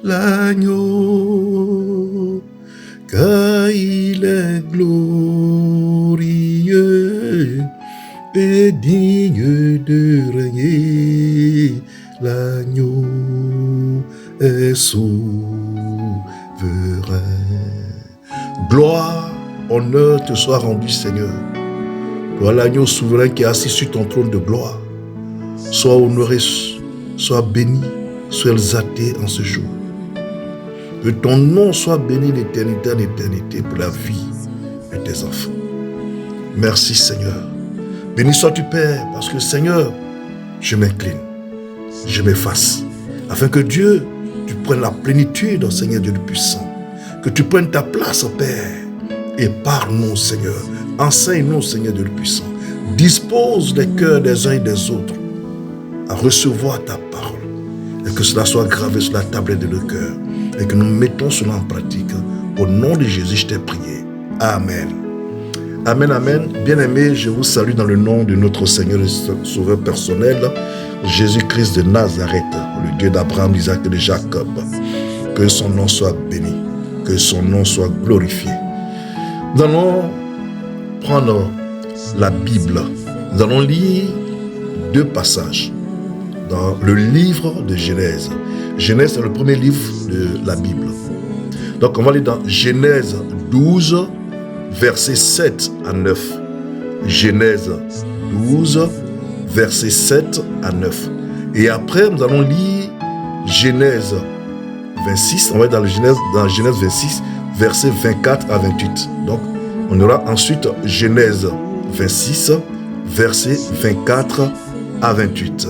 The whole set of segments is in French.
l'agneau, car il est glorieux et digne de régner. L'agneau est souverain. Gloire, honneur te soit rendu, Seigneur. Toi, l'agneau souverain qui est assis sur ton trône de gloire. Sois honoré, sois béni, sois exalté en ce jour. Que ton nom soit béni d'éternité en éternité pour la vie de tes enfants. Merci, Seigneur. Béni sois-tu, Père, parce que, Seigneur, je m'incline, je m'efface, afin que Dieu, tu prennes la plénitude, Seigneur Dieu le puissant. Que tu prennes ta place, Père, et parle-nous, Seigneur. Enseigne-nous, Seigneur Dieu le puissant. Dispose les cœurs des uns et des autres à recevoir ta parole. Et que cela soit gravé sur la tablette de nos cœurs. Et que nous mettons cela en pratique. Au nom de Jésus, je t'ai prié. Amen. Amen, amen. Bien-aimés, je vous salue dans le nom de notre Seigneur et Sauveur personnel, Jésus-Christ de Nazareth, le Dieu d'Abraham, d'Isaac et de Jacob. Que son nom soit béni, que son nom soit glorifié. Nous allons prendre la Bible. Nous allons lire 2 passages dans le livre de Genèse. Genèse, c'est le premier livre de la Bible. Donc, on va lire dans Genèse 12, versets 7 à 9. Genèse 12, versets 7 à 9. Et après, nous allons lire Genèse 26. On va être dans Genèse 26, versets 24 à 28. Donc, on aura ensuite Genèse 26, versets 24 à 28.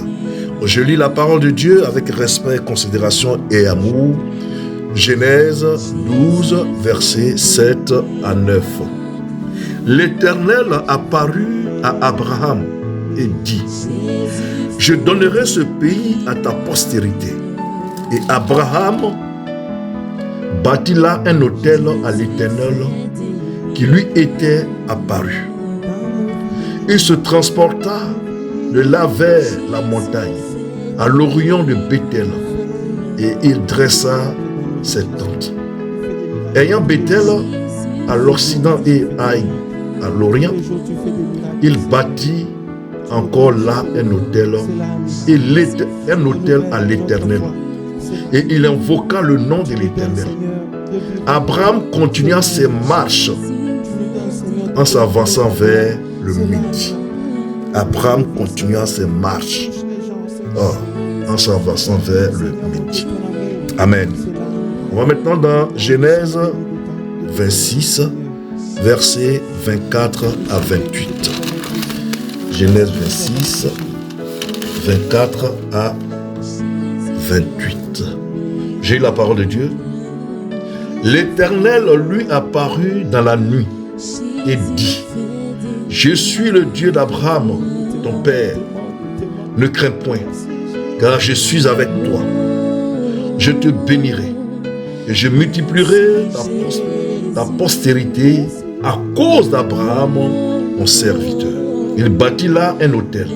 Je lis la parole de Dieu avec respect, considération et amour. Genèse 12, versets 7 à 9. L'Éternel apparut à Abraham et dit: je donnerai ce pays à ta postérité. Et Abraham bâtit là un autel à l'Éternel qui lui était apparu. Il se transporta de là vers la montagne, à l'orient de Béthel, et il dressa ses tentes. Ayant Béthel à l'occident et Haï à l'orient, il bâtit encore là un autel à l'Éternel. Et il invoqua le nom de l'Éternel. Abraham continua ses marches en s'avançant vers le midi. Abraham continua ses marches en s'avançant vers le midi. Amen. On va maintenant dans Genèse 26, versets 24 à 28. Genèse 26, 24 à 28. J'ai eu la parole de Dieu. L'Éternel lui apparut dans la nuit et dit: je suis le Dieu d'Abraham, ton père. Ne crains point, car je suis avec toi. Je te bénirai et je multiplierai ta postérité à cause d'Abraham, mon serviteur. Il bâtit là un autel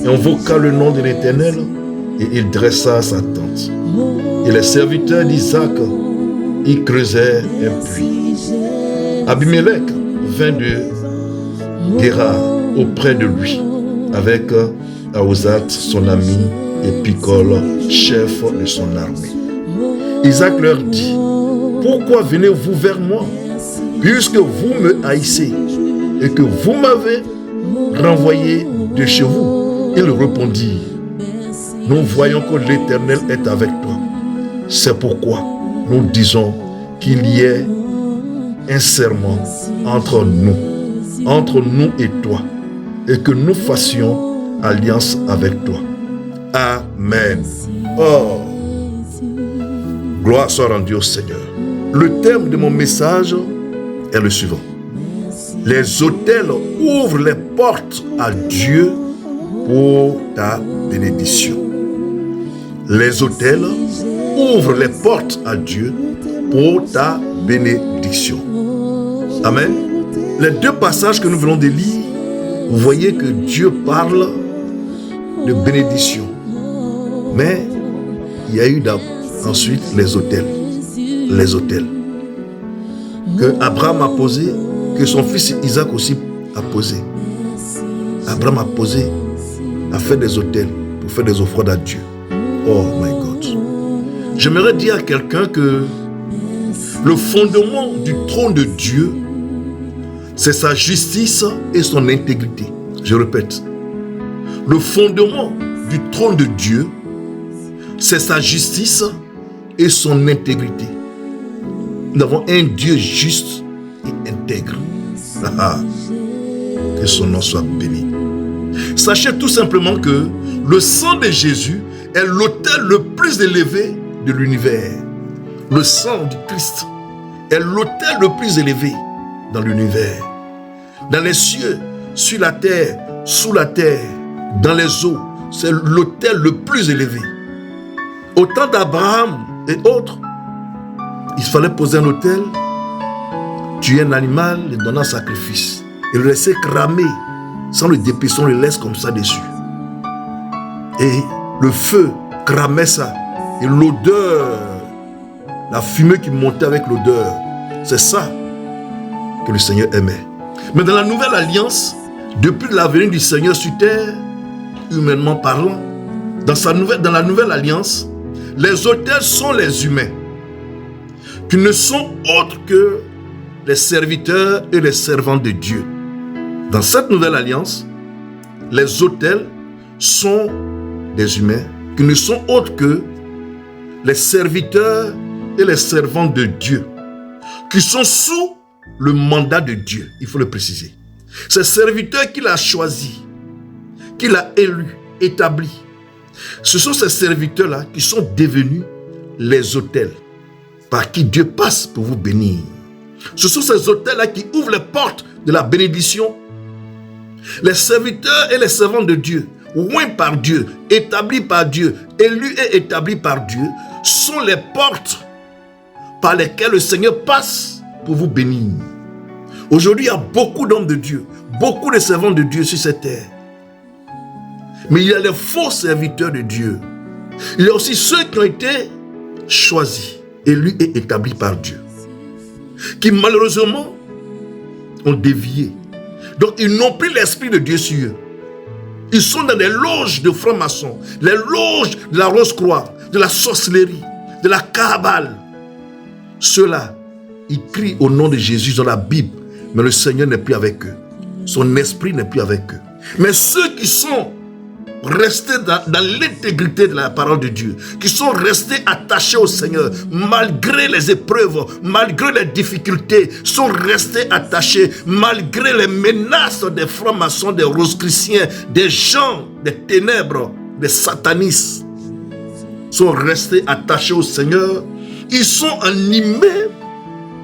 et invoqua le nom de l'Éternel et il dressa sa tente. Et les serviteurs d'Isaac y creusèrent un puits. Abimelech vint de Guérar auprès de lui avec Ahuzat son ami et Picol, chef de son armée. Isaac leur dit: pourquoi venez-vous vers moi, puisque vous me haïssez et que vous m'avez renvoyé de chez vous? Ils répondirent: nous voyons que l'Éternel est avec toi. C'est pourquoi nous disons qu'il y ait un serment entre nous et toi, et que nous fassions alliance avec toi. Amen. Oh, gloire soit rendue au Seigneur. Le thème de mon message est le suivant: les autels ouvrent les portes à Dieu pour ta bénédiction. Les autels ouvrent les portes à Dieu pour ta bénédiction. Amen. Les 2 passages que nous venons de lire, vous voyez que Dieu parle de bénédiction. Mais il y a eu Ensuite, les autels. Les autels. Que Abraham a posé, que son fils Isaac aussi a posé. Abraham a posé, a fait des autels pour faire des offrandes à Dieu. Oh my God. J'aimerais dire à quelqu'un que le fondement du trône de Dieu, c'est sa justice et son intégrité. Je répète. Le fondement du trône de Dieu, c'est sa justice et son intégrité. Nous avons un Dieu juste et intègre. Que son nom soit béni. Sachez tout simplement que le sang de Jésus est l'autel le plus élevé de l'univers. Le sang du Christ est l'autel le plus élevé dans l'univers. Dans les cieux, sur la terre, sous la terre, dans les eaux, c'est l'autel le plus élevé. Au temps d'Abraham et autres, il fallait poser un autel, tuer un animal, le donner en sacrifice et le laisser cramer sans le dépecer, on le laisse comme ça dessus. Et le feu cramait ça. Et l'odeur, la fumée qui montait avec l'odeur, c'est ça que le Seigneur aimait. Mais dans la nouvelle alliance, depuis la venue du Seigneur sur terre, humainement parlant, dans la nouvelle alliance, les autels sont les humains, qui ne sont autres que les serviteurs et les servants de Dieu. Dans cette nouvelle alliance, les autels sont des humains, qui ne sont autres que les serviteurs et les servants de Dieu, qui sont sous le mandat de Dieu, il faut le préciser. Ces serviteurs qu'il a choisis, qu'il a élus, établis, ce sont ces serviteurs-là qui sont devenus les autels par qui Dieu passe pour vous bénir. Ce sont ces autels-là qui ouvrent les portes de la bénédiction. Les serviteurs et les servants de Dieu, oints par Dieu, établis par Dieu, élus et établis par Dieu, sont les portes par lesquelles le Seigneur passe pour vous bénir. Aujourd'hui, il y a beaucoup d'hommes de Dieu, beaucoup de servants de Dieu sur cette terre. Mais il y a les faux serviteurs de Dieu. Il y a aussi ceux qui ont été choisis, élus et établis par Dieu, qui malheureusement ont dévié. Donc ils n'ont plus l'esprit de Dieu sur eux. Ils sont dans des loges de francs-maçons, les loges de la Rose-Croix, de la sorcellerie, de la Kabbale. Ceux-là, ils crient au nom de Jésus dans la Bible, mais le Seigneur n'est plus avec eux. Son esprit n'est plus avec eux. Mais ceux qui sont restés dans l'intégrité de la parole de Dieu, qui sont restés attachés au Seigneur, malgré les épreuves, malgré les difficultés, sont restés attachés, malgré les menaces des francs-maçons, des rosicruciens, des gens, des ténèbres, des satanistes, sont restés attachés au Seigneur. Ils sont animés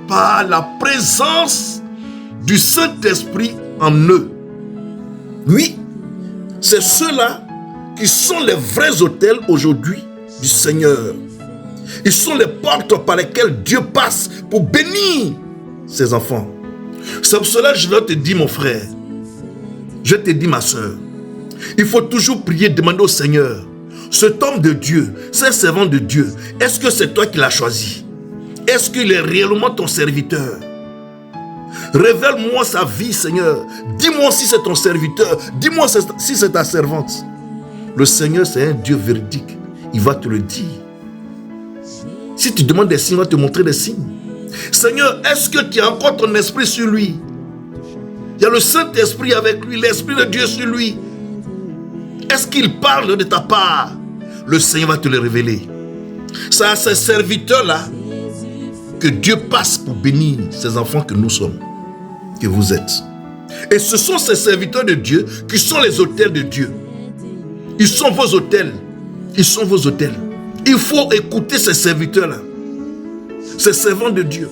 par la présence du Saint-Esprit en eux. Oui, c'est ceux-là qui sont les vrais autels aujourd'hui du Seigneur. Ils sont les portes par lesquelles Dieu passe pour bénir ses enfants. C'est pour cela que je vais te dire, mon frère, je te dis, ma soeur, il faut toujours prier, demander au Seigneur, cet homme de Dieu, ce servant de Dieu, est-ce que c'est toi qui l'as choisi? Est-ce qu'il est réellement ton serviteur? Révèle-moi sa vie, Seigneur. Dis-moi si c'est ton serviteur. Dis-moi si c'est ta servante. Le Seigneur, c'est un Dieu véridique. Il va te le dire. Si tu demandes des signes, il va te montrer des signes. Seigneur, est-ce que tu as encore ton esprit sur lui? Il y a le Saint-Esprit avec lui, l'Esprit de Dieu sur lui. Est-ce qu'il parle de ta part? Le Seigneur va te le révéler. C'est à ces serviteurs-là que Dieu passe pour bénir ses enfants que nous sommes, que vous êtes. Et ce sont ces serviteurs de Dieu qui sont les autels de Dieu. Ils sont vos autels. Ils sont vos autels. Il faut écouter ces serviteurs-là, ces servants de Dieu.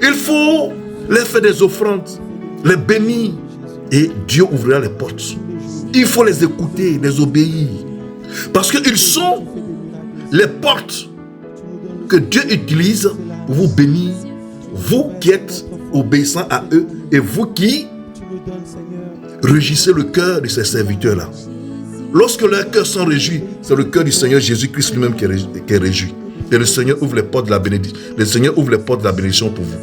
Il faut leur faire des offrandes, les bénir, et Dieu ouvrira les portes. Il faut les écouter, les obéir, parce qu'ils sont les portes que Dieu utilise pour vous bénir, vous qui êtes obéissants à eux et vous qui régissez le cœur de ces serviteurs-là. Lorsque leurs cœurs sont réjouis, c'est le cœur du Seigneur Jésus-Christ lui-même qui est réjoui. Et le Seigneur ouvre les portes de la bénédiction. Le Seigneur ouvre les portes de la bénédiction pour vous.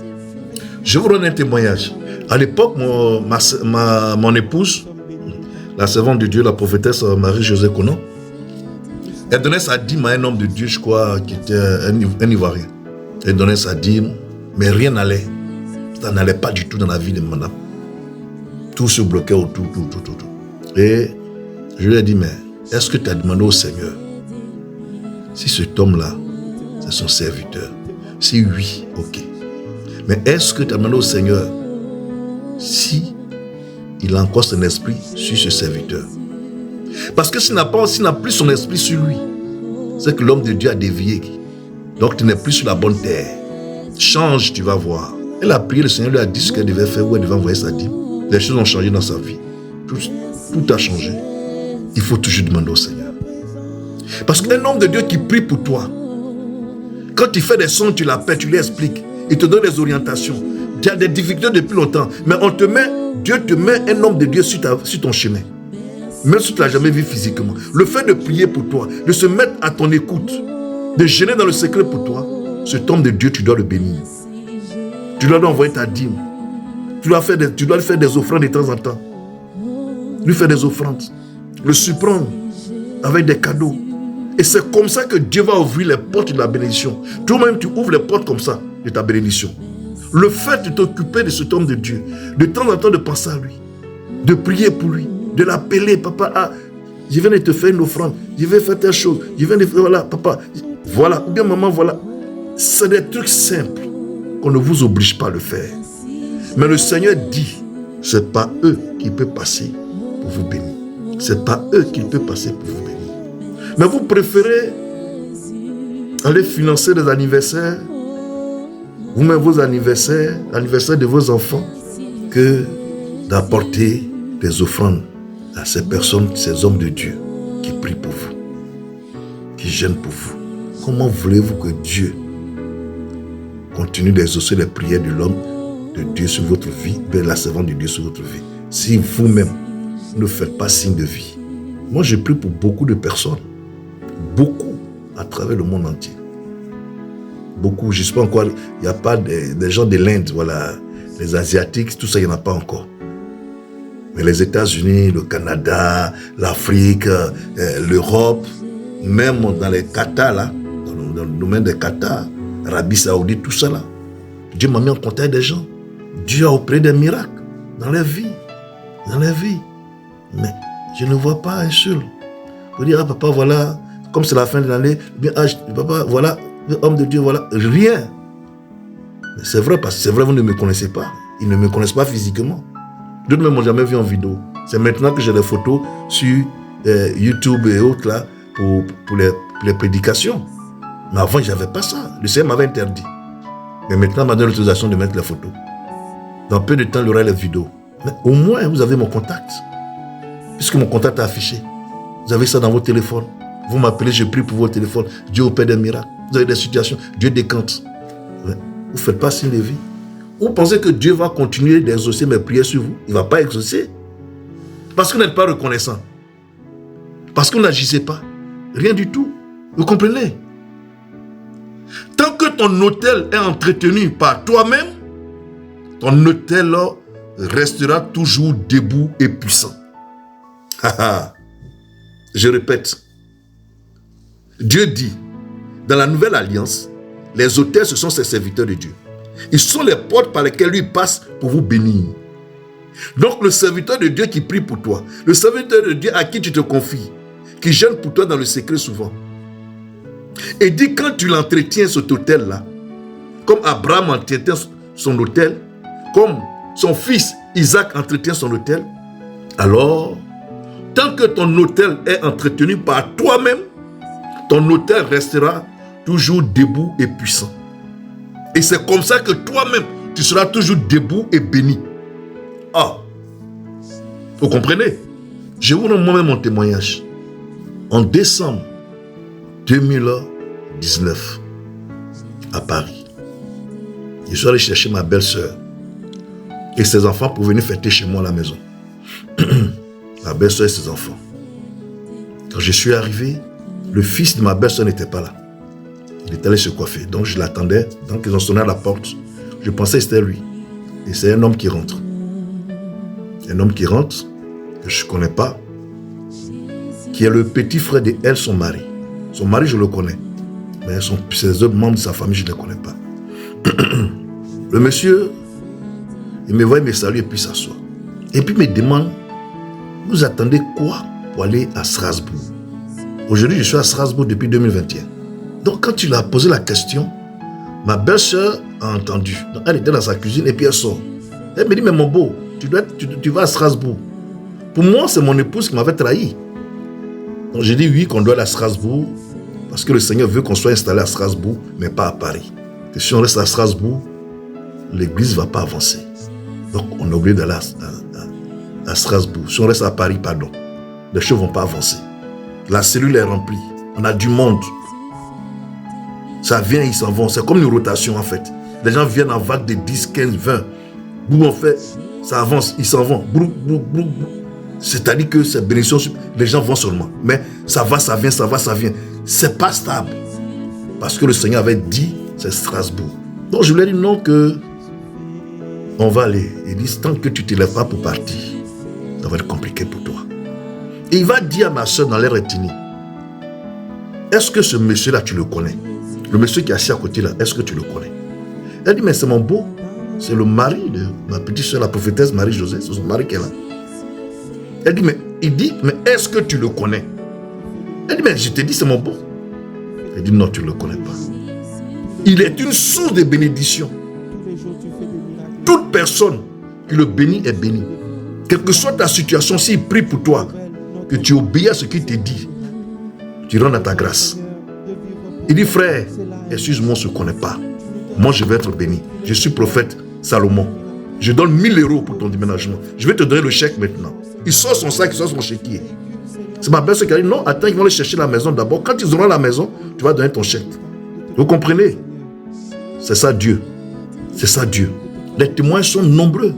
Je vous donne un témoignage. À l'époque, mon épouse, la servante de Dieu, la prophétesse Marie-Josée Conan, elle donnait sa dîme à un homme de Dieu, je crois, qui était un Ivoirien. Elle donnait sa dîme, mais rien n'allait. Ça n'allait pas du tout dans la vie de madame. Tout se bloquait autour, tout. Et je lui ai dit, mais est-ce que tu as demandé au Seigneur si cet homme-là, c'est son serviteur? Si oui, ok. Mais est-ce que tu as demandé au Seigneur si il a encore son esprit sur ce serviteur? Parce que s'il n'a plus son esprit sur lui, c'est que l'homme de Dieu a dévié. Donc tu n'es plus sur la bonne terre. Change, tu vas voir. Elle a prié, le Seigneur lui a dit ce qu'elle devait faire, où elle devait envoyer sa dîme. Les choses ont changé dans sa vie. Tout a changé. Il faut toujours demander au Seigneur. Parce qu'un homme de Dieu qui prie pour toi, quand il fait des sons, tu l'appelles, tu lui expliques. Il te donne des orientations. Tu as des difficultés depuis longtemps. Mais Dieu te met un homme de Dieu sur ton chemin. Même si tu ne l'as jamais vu physiquement. Le fait de prier pour toi, de se mettre à ton écoute, de gêner dans le secret pour toi, cet homme de Dieu, tu dois le bénir. Tu dois lui envoyer ta dîme. Tu dois lui faire des offrandes de temps en temps. Lui faire des offrandes. Le surprendre avec des cadeaux. Et c'est comme ça que Dieu va ouvrir les portes de la bénédiction. Toi-même, tu ouvres les portes comme ça de ta bénédiction. Le fait de t'occuper de cet homme de Dieu, de temps en temps de penser à lui, de prier pour lui, de l'appeler, papa, je viens de te faire une offrande, je vais faire telle chose, je viens de faire, voilà, papa, voilà, ou bien maman, voilà. C'est des trucs simples qu'on ne vous oblige pas à le faire. Mais le Seigneur dit, c'est pas eux qui peuvent passer pour vous bénir. C'est pas eux qui peuvent passer pour vous bénir. Mais vous préférez aller financer des anniversaires, vous-même vos anniversaires, l'anniversaire de vos enfants, que d'apporter des offrandes à ces personnes, ces hommes de Dieu qui prient pour vous, qui gênent pour vous. Comment voulez-vous que Dieu continue d'exaucer les prières de l'homme de Dieu sur votre vie, de la servante de Dieu sur votre vie, si vous-même ne faites pas signe de vie? Moi, je prie pour beaucoup de personnes, beaucoup, à travers le monde entier. Beaucoup, je ne sais pas encore, il n'y a pas des gens de l'Inde, voilà, les Asiatiques, tout ça, il n'y en a pas encore. Mais les États-Unis, le Canada, l'Afrique, l'Europe, même dans les Qatar, là, dans le domaine des Qatar, Arabie Saoudite, tout ça là, Dieu m'a mis en contact avec des gens. Dieu a opéré des miracles dans leur vie. Dans leur vie. Mais je ne vois pas un seul. Vous dire, ah papa, voilà, comme c'est la fin de l'année, bien, ah, papa, voilà, homme de Dieu, voilà, rien. Mais c'est vrai, parce que c'est vrai, vous ne me connaissez pas. Ils ne me connaissent pas physiquement. D'autres ne m'ont jamais vu en vidéo. C'est maintenant que j'ai des photos sur YouTube et autres là pour les prédications. Mais avant, je n'avais pas ça. Le Seigneur m'avait interdit. Mais maintenant, il m'a donné l'autorisation de mettre les photos. Dans peu de temps, il y aura les vidéos. Mais au moins, vous avez mon contact. Puisque mon contact est affiché. Vous avez ça dans vos téléphones. Vous m'appelez, je prie pour vos téléphones. Dieu opère des miracles. Vous avez des situations. Dieu décante. Vous ne faites pas signe de vie. Vous pensez que Dieu va continuer d'exaucer mes prières sur vous? Il ne va pas exaucer. Parce que vous n'êtes pas reconnaissant. Parce que vous n'agissez pas. Rien du tout. Vous comprenez? Tant que ton autel est entretenu par toi-même, ton autel restera toujours debout et puissant. Je répète. Dieu dit, dans la nouvelle alliance, les autels, ce sont ses serviteurs de Dieu. Ils sont les portes par lesquelles lui passe pour vous bénir. Donc le serviteur de Dieu qui prie pour toi, le serviteur de Dieu à qui tu te confies, qui gêne pour toi dans le secret souvent, et dit quand tu l'entretiens cet autel-là, comme Abraham entretient son autel, comme son fils Isaac entretient son autel, alors, tant que ton autel est entretenu par toi-même, ton autel restera toujours debout et puissant. Et c'est comme ça que toi-même, tu seras toujours debout et béni. Ah, vous comprenez? Je vous donne moi-même mon témoignage. En décembre 2019, à Paris, je suis allé chercher ma belle-sœur et ses enfants pour venir fêter chez moi à la maison. Ma belle-sœur et ses enfants. Quand je suis arrivé, le fils de ma belle-sœur n'était pas là. Il est allé se coiffer. Donc je l'attendais. Donc ils ont sonné à la porte. Je pensais que c'était lui. Et c'est un homme qui rentre. Un homme qui rentre, que je ne connais pas, qui est le petit frère de elle, son mari. Son mari, je le connais. Mais ses autres membres de sa famille, je ne les connais pas. Le monsieur, il me voit, il me salue et puis s'assoit. Et puis il me demande, vous attendez quoi pour aller à Strasbourg? Aujourd'hui, je suis à Strasbourg depuis 2021. Donc quand il a posé la question, ma belle-sœur a entendu. Donc, elle était dans sa cuisine et puis elle sort. Elle me dit, mais mon beau, tu vas à Strasbourg. Pour moi, c'est mon épouse qui m'avait trahi. Donc j'ai dit oui, qu'on doit aller à Strasbourg, parce que le Seigneur veut qu'on soit installé à Strasbourg, mais pas à Paris. Et si on reste à Strasbourg, l'église ne va pas avancer. Donc on est obligé d'aller à Strasbourg. Si on reste à Paris, pardon, les choses ne vont pas avancer. La cellule est remplie. On a du monde. Ça vient, ils s'en vont. C'est comme une rotation en fait. Les gens viennent en vague de 10, 15, 20. Boum, on fait, ça avance, ils s'en vont. Boum, boum, boum, boum. C'est-à-dire que ces bénédictions, les gens vont seulement. Mais ça va, ça vient, ça va, ça vient. C'est pas stable. Parce que le Seigneur avait dit, c'est Strasbourg. Donc je lui ai dit non, que on va aller. Il dit, tant que tu ne te lèves pas pour partir, ça va être compliqué pour toi. Et il va dire à ma soeur dans l'air ethnie, est-ce que ce monsieur-là, tu le connais? Le monsieur qui est assis à côté là, est-ce que tu le connais? Elle dit, mais c'est mon beau. C'est le mari de ma petite soeur, la prophétesse Marie-Josée. C'est son mari qui est là. Elle dit, mais est-ce que tu le connais? Elle dit, mais je te dis, c'est mon beau. Elle dit, non, tu ne le connais pas. Il est une source de bénédiction. Toute personne qui le bénit est bénie. Quelle que soit ta situation, s'il prie pour toi, que tu obéis à ce qu'il te dit, tu rentres dans ta grâce. Il dit, frère, excuse-moi, on ne se connaît pas. Moi, je vais être béni. Je suis prophète Salomon. Je donne 1000 euros pour ton déménagement. Je vais te donner le chèque maintenant. Il sort son sac, il sort son chéquier. C'est ma belle-sœur qui a dit, non, attends, ils vont aller chercher la maison d'abord. Quand ils auront la maison, tu vas donner ton chèque. Vous comprenez? C'est ça Dieu. C'est ça Dieu. Les témoins sont nombreux.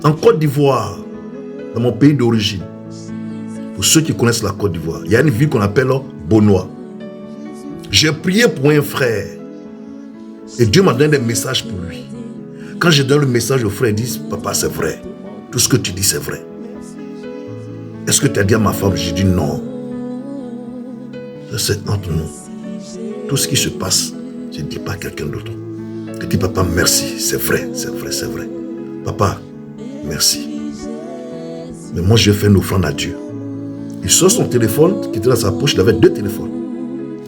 En Côte d'Ivoire, dans mon pays d'origine, pour ceux qui connaissent la Côte d'Ivoire, il y a une ville qu'on appelle Bonois. J'ai prié pour un frère. Et Dieu m'a donné des messages pour lui. Quand je donne le message au frère, il dit, papa, c'est vrai. Tout ce que tu dis, c'est vrai. Est-ce que tu as dit à ma femme? J'ai dit non. C'est entre nous. Tout ce qui se passe, je ne dis pas à quelqu'un d'autre. Je dis, papa, merci. C'est vrai, c'est vrai, c'est vrai. Papa, merci. Mais moi, je fais une offrande à Dieu. Il sort son téléphone qui était dans sa poche. Il avait 2 téléphones.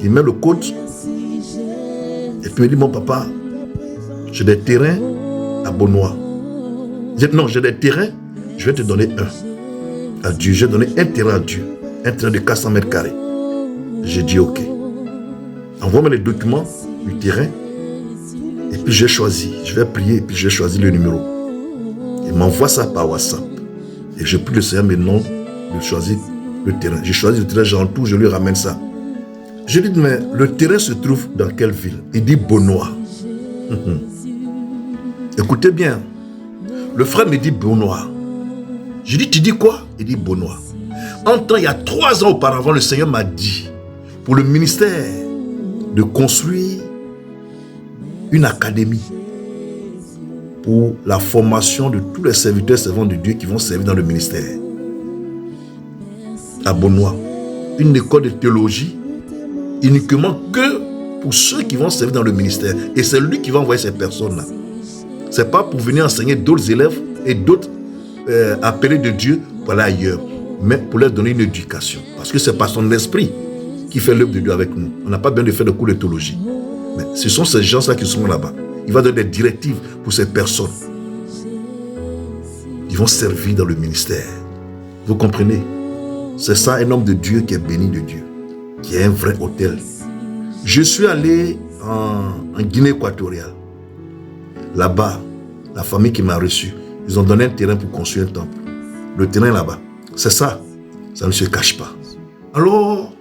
Il met le code. Et puis il dit, mon papa, j'ai des terrains à Bonois. Non, j'ai des terrains, je vais te donner un. À Dieu, j'ai donné un terrain à Dieu. Un terrain de 400 mètres carrés. J'ai dit ok. Envoie-moi les documents du terrain. Et puis j'ai choisi. Je vais prier et puis j'ai choisi le numéro. Il m'envoie ça par WhatsApp. Et je prie le Seigneur maintenant de choisir le terrain. J'ai choisi le terrain, j'en tout, je lui ramène ça. Je lui dis, mais le terrain se trouve dans quelle ville? Il dit Bonois. Écoutez bien. Le frère me dit Bonois. Je dis, tu dis quoi? Il dit Bonois. En temps, il y a 3 ans auparavant, le Seigneur m'a dit, pour le ministère, de construire une académie pour la formation de tous les serviteurs servants de Dieu qui vont servir dans le ministère. À Bonois. Une école de théologie uniquement que pour ceux qui vont servir dans le ministère. Et c'est lui qui va envoyer ces personnes-là. Ce n'est pas pour venir enseigner d'autres élèves et d'autres appelés de Dieu pour aller ailleurs, mais pour leur donner une éducation. Parce que c'est par son esprit qui fait l'œuvre de Dieu avec nous. On n'a pas besoin de faire de cours de théologie. Mais ce sont ces gens-là qui sont là-bas. Il va donner des directives pour ces personnes. Ils vont servir dans le ministère. Vous comprenez? C'est ça un homme de Dieu qui est béni de Dieu, qui est un vrai hôtel. Je suis allé en Guinée équatoriale. Là-bas, la famille qui m'a reçu, ils ont donné un terrain pour construire un temple. Le terrain là-bas, c'est ça. Ça ne se cache pas. Alors,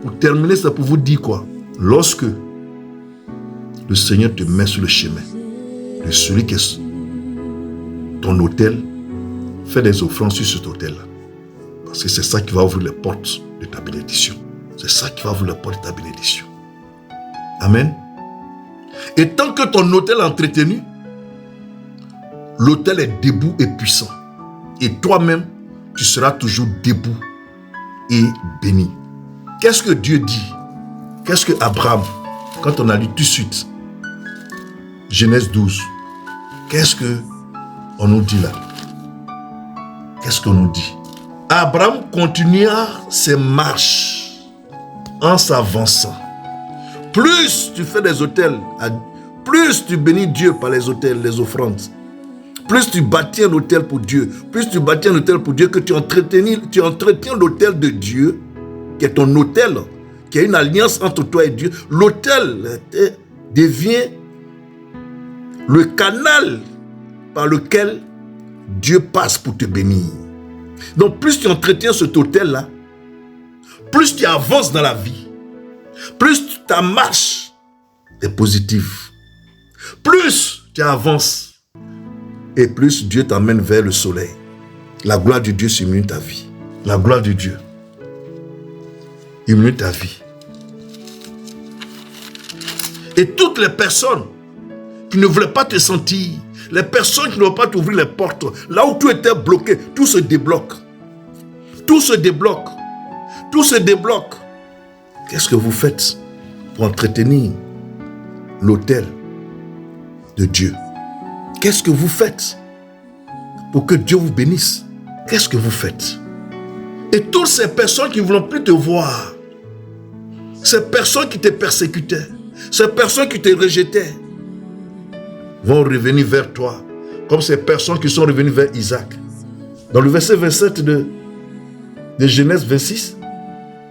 pour terminer, c'est pour vous dire quoi? Lorsque le Seigneur te met sur le chemin de celui qui est ton hôtel, fais des offrandes sur cet hôtel-là. Parce que c'est ça qui va ouvrir les portes de ta bénédiction. C'est ça qui va ouvrir les portes de ta bénédiction. Amen. Et tant que ton autel est entretenu, l'autel est debout et puissant. Et toi-même, tu seras toujours debout et béni. Qu'est-ce que Dieu dit? Qu'est-ce que Abraham, quand on a lu tout de suite, Genèse 12, qu'est-ce qu'on nous dit là? Qu'est-ce qu'on nous dit? Abraham continua ses marches en s'avançant. Plus tu fais des autels, plus tu bénis Dieu par les autels, les offrandes, plus tu bâtis un autel pour Dieu, plus tu bâtis un autel pour Dieu, que tu entretiens l'autel de Dieu, qui est ton autel, qui est une alliance entre toi et Dieu. L'autel devient le canal par lequel Dieu passe pour te bénir. Donc plus tu entretiens cet autel-là, plus tu avances dans la vie, plus ta marche est positive, plus tu avances et plus Dieu t'amène vers le soleil. La gloire de Dieu illumine ta vie. La gloire de Dieu illumine ta vie. Et toutes les personnes qui ne voulaient pas te sentir, les personnes qui ne veulent pas t'ouvrir les portes, là où tu étais bloqué, tout se débloque. Tout se débloque. Tout se débloque. Qu'est-ce que vous faites pour entretenir l'autel de Dieu? Qu'est-ce que vous faites pour que Dieu vous bénisse? Qu'est-ce que vous faites? Et toutes ces personnes qui ne voulaient plus te voir, ces personnes qui te persécutaient, ces personnes qui te rejetaient, vont revenir vers toi, comme ces personnes qui sont revenues vers Isaac. Dans le verset 27 de Genèse 26,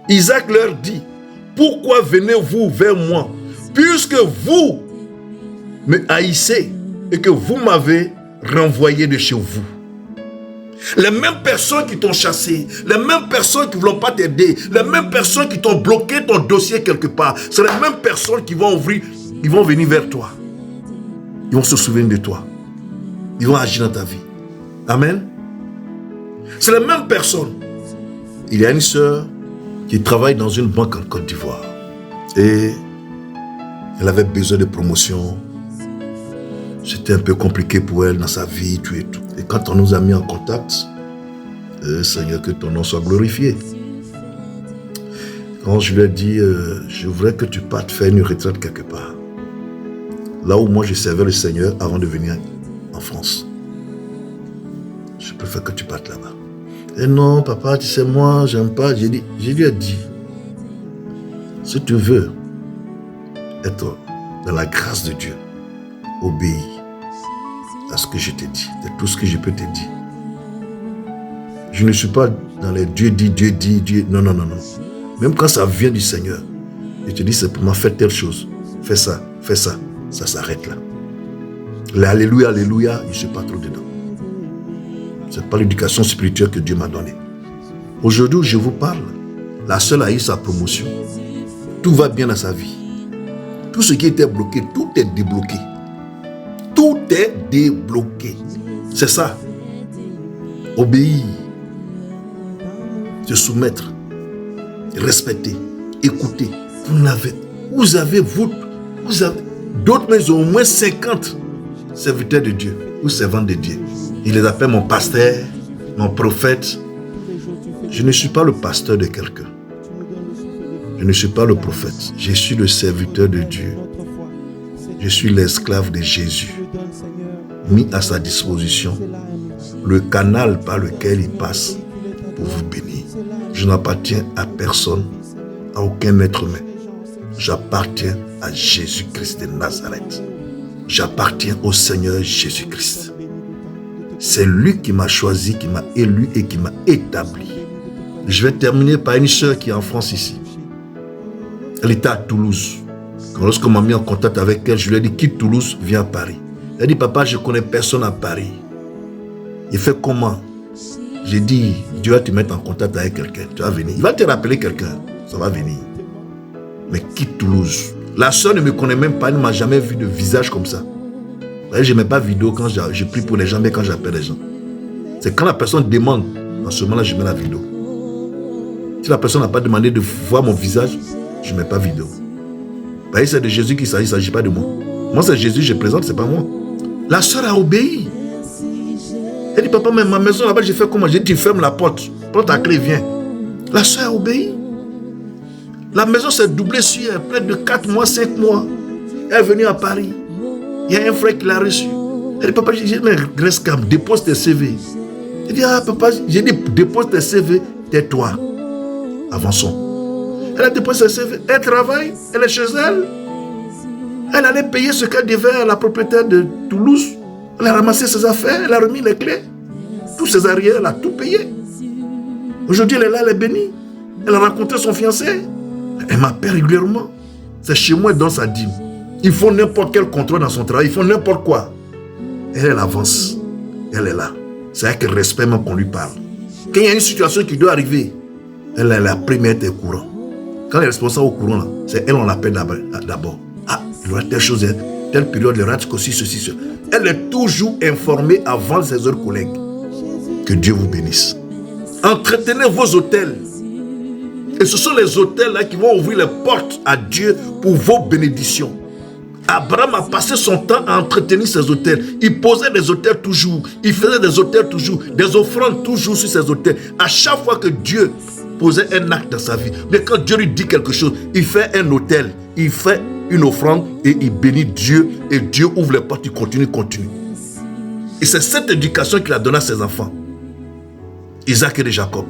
Isaac leur dit: pourquoi venez-vous vers moi, puisque vous me haïssez et que vous m'avez renvoyé de chez vous? Les mêmes personnes qui t'ont chassé, les mêmes personnes qui ne voulaient pas t'aider, les mêmes personnes qui t'ont bloqué ton dossier quelque part, c'est les mêmes personnes qui vont ouvrir, ils vont venir vers toi. Ils vont se souvenir de toi. Ils vont agir dans ta vie. Amen. C'est les mêmes personnes. Il y a une sœur qui travaille dans une banque en Côte d'Ivoire. Et elle avait besoin de promotion. C'était un peu compliqué pour elle dans sa vie, tout et tout. Et quand on nous a mis en contact, Seigneur, que ton nom soit glorifié. Quand je lui ai dit, je voudrais que tu partes faire une retraite quelque part. Là où moi je servais le Seigneur avant de venir en France. Je préfère que tu partes là-bas. Et non, papa, tu sais, moi, j'aime pas. Je lui ai dit, si tu veux être dans la grâce de Dieu, obéis à ce que je t'ai dit. C'est tout ce que je peux te dire. Je ne suis pas dans les Dieu dit, Dieu. Non. Même quand ça vient du Seigneur, je te dis, c'est pour moi, fais telle chose. Fais ça. Ça s'arrête là. Alléluia, je ne suis pas trop dedans. Ce n'est pas l'éducation spirituelle que Dieu m'a donnée. Aujourd'hui, je vous parle. La sœur a eu sa promotion. Tout va bien dans sa vie. Tout ce qui était bloqué, tout est débloqué. Tout est débloqué. C'est ça. Obéir. Se soumettre. Respecter. Écouter. Vous avez d'autres, mais au moins 50 serviteurs de Dieu ou servantes de Dieu. Il les appelle mon pasteur, mon prophète. Je ne suis pas le pasteur de quelqu'un. Je ne suis pas le prophète. Je suis le serviteur de Dieu. Je suis l'esclave de Jésus, mis à sa disposition, le canal par lequel il passe pour vous bénir. Je n'appartiens à personne, à aucun être humain. J'appartiens à Jésus-Christ de Nazareth. J'appartiens au Seigneur Jésus-Christ. C'est lui qui m'a choisi, qui m'a élu et qui m'a établi. Je vais terminer par une sœur qui est en France ici. Elle était à Toulouse. Lorsqu'on m'a mis en contact avec elle, je lui ai dit, quitte Toulouse, viens à Paris. Elle a dit, papa, je ne connais personne à Paris. Il fait comment? J'ai dit, Dieu va te mettre en contact avec quelqu'un. Tu vas venir. Il va te rappeler quelqu'un. Ça va venir. Mais quitte Toulouse. La sœur ne me connaît même pas. Elle ne m'a jamais vu de visage comme ça. Je ne mets pas vidéo quand je prie pour les gens, mais quand j'appelle les gens. C'est quand la personne demande. En ce moment-là, je mets la vidéo. Si la personne n'a pas demandé de voir mon visage, je ne mets pas vidéo. Bah, c'est de Jésus qu'il s'agit, il ne s'agit pas de moi. Moi, c'est Jésus que je présente, ce n'est pas moi. La soeur a obéi. Elle dit, papa, mais ma maison là-bas, j'ai fait comment? J'ai dit, ferme la porte. Prends ta clé, viens. La soeur a obéi. La maison s'est doublée sur elle, près de 4 mois, 5 mois. Elle est venue à Paris. Il y a un frère qui l'a reçu. Elle dit, papa, j'ai dit, mais reste calme, dépose tes CV. Il dit, ah, papa, j'ai dit, dépose tes CV, tais-toi. Avançons. Elle a déposé ses CV. Elle travaille, elle est chez elle. Elle allait payer ce qu'elle devait à la propriétaire de Toulouse. Elle a ramassé ses affaires, elle a remis les clés. Tous ses arrières, elle a tout payé. Aujourd'hui, elle est là, elle est bénie. Elle a rencontré son fiancé. Elle m'appelle régulièrement. C'est chez moi dans sa dîme. Ils font n'importe quel contrôle dans son travail. Ils font n'importe quoi. Elle avance. Elle est là. C'est avec respect même qu'on lui parle. Quand il y a une situation qui doit arriver, elle est la première des courants. Quand les responsables au courant, là, c'est elle, on l'appelle d'abord. Ah, il y aura telle chose, telle période, il y aura ceci, cela. Elle est toujours informée avant ses autres collègues. Que Dieu vous bénisse. Entretenez vos hôtels. Et ce sont les hôtels là qui vont ouvrir les portes à Dieu pour vos bénédictions. Abraham a passé son temps à entretenir ses hôtels. Il posait des hôtels toujours. Il faisait des hôtels toujours. Des offrandes toujours sur ses hôtels. À chaque fois que Dieu posait un acte dans sa vie. Mais quand Dieu lui dit quelque chose, il fait un hôtel. Il fait une offrande et il bénit Dieu. Et Dieu ouvre les portes, il continue. Et c'est cette éducation qu'il a donnée à ses enfants. Isaac et Jacob.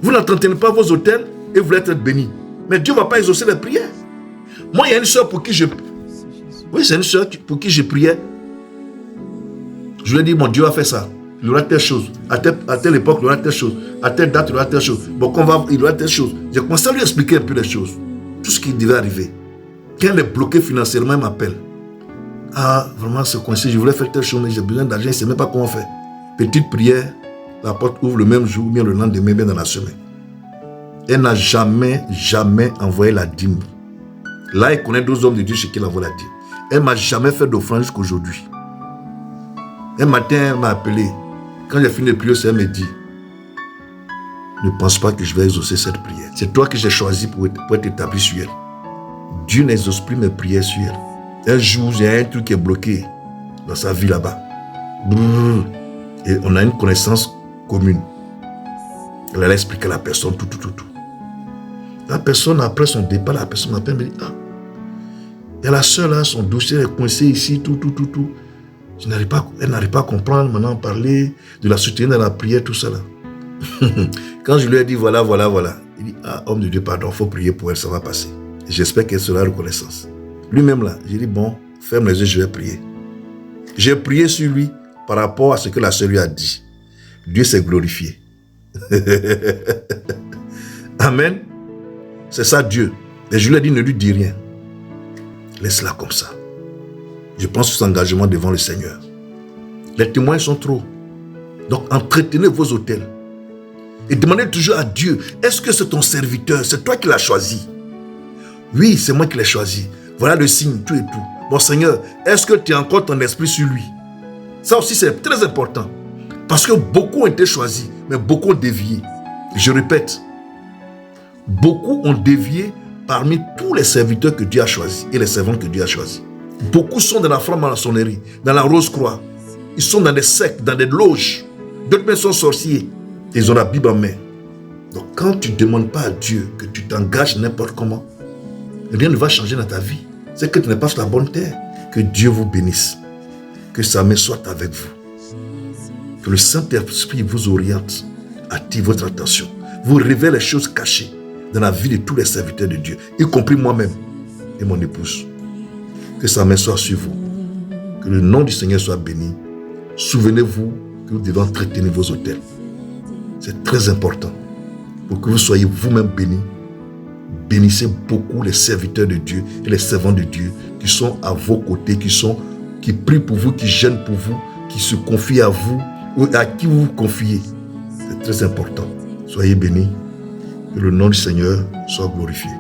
Vous n'entretenez pas vos hôtels et vous voulez être bénis. Mais Dieu ne va pas exaucer les prières. Moi, il y a une soeur pour qui je... Oui, c'est une soeur pour qui je priais. Je lui ai dit, mon Dieu a fait ça. Il y aura telle chose. À telle époque, il y aura telle chose. À telle date, il y aura telle chose. Bon, il y aura telle chose. J'ai commencé à lui expliquer un peu les choses. Tout ce qui devait arriver. Quand elle est bloquée financièrement, elle m'appelle. Ah, vraiment, c'est coincé. Je voulais faire telle chose, mais j'ai besoin d'argent. Je ne sais même pas comment faire. Petite prière. La porte ouvre le même jour, bien le lendemain, bien dans la semaine. Elle n'a jamais envoyé la dîme. Là, elle connaît 2 hommes de Dieu chez qui elle envoie la dîme. Elle ne m'a jamais fait d'offrande jusqu'à aujourd'hui. Un matin, elle m'a appelé. Quand j'ai fini de prier, elle me dit, ne pense pas que je vais exaucer cette prière. C'est toi que j'ai choisi pour être établi sur elle. Dieu n'exauce plus mes prières sur elle. Un jour, il y a un truc qui est bloqué dans sa vie là-bas. Et on a une connaissance commune. Elle a expliqué à la personne tout. La personne, après son départ, la personne m'appelle et me dit, ah, il y a la soeur là, son dossier est coincé ici, tout. Elle n'arrive pas à comprendre, maintenant parler, de la soutenir dans la prière, tout ça là. Quand je lui ai dit, voilà. Il dit, ah, homme de Dieu, pardon, il faut prier pour elle, ça va passer. J'espère qu'elle sera reconnaissance. Lui-même là, j'ai dit, bon, ferme les yeux, je vais prier. J'ai prié sur lui par rapport à ce que la soeur lui a dit. Dieu s'est glorifié. Amen. C'est ça Dieu. Et je lui ai dit, ne lui dis rien. Laisse-la comme ça. Je pense sur son engagement devant le Seigneur. Les témoins sont trop. Donc entretenez vos hôtels. Et demandez toujours à Dieu, est-ce que c'est ton serviteur? C'est toi qui l'as choisi? Oui, c'est moi qui l'ai choisi. Voilà le signe, tout et tout. Bon Seigneur, est-ce que tu as encore ton esprit sur lui? Ça aussi c'est très important. Parce que beaucoup ont été choisis, mais beaucoup ont dévié. Je répète, beaucoup ont dévié parmi tous les serviteurs que Dieu a choisis et les servantes que Dieu a choisis. Beaucoup sont dans la franc-maçonnerie, dans la Rose-Croix. Ils sont dans des sectes, dans des loges. D'autres même sont sorciers. Ils ont la Bible en main. Donc quand tu ne demandes pas à Dieu que tu t'engages n'importe comment, rien ne va changer dans ta vie. C'est que tu n'es pas sur la bonne terre. Que Dieu vous bénisse. Que sa main soit avec vous. Que le Saint-Esprit vous oriente, attire votre attention, vous révèle les choses cachées dans la vie de tous les serviteurs de Dieu, y compris moi-même et mon épouse. Que sa main soit sur vous. Que le nom du Seigneur soit béni. Souvenez-vous que vous devez entretenir vos hôtels. C'est très important pour que vous soyez vous-même bénis. Bénissez beaucoup les serviteurs de Dieu et les servants de Dieu qui sont à vos côtés, qui prient pour vous, qui gênent pour vous, qui se confient à vous, ou à qui vous vous confiez. C'est très important. Soyez bénis. Que le nom du Seigneur soit glorifié.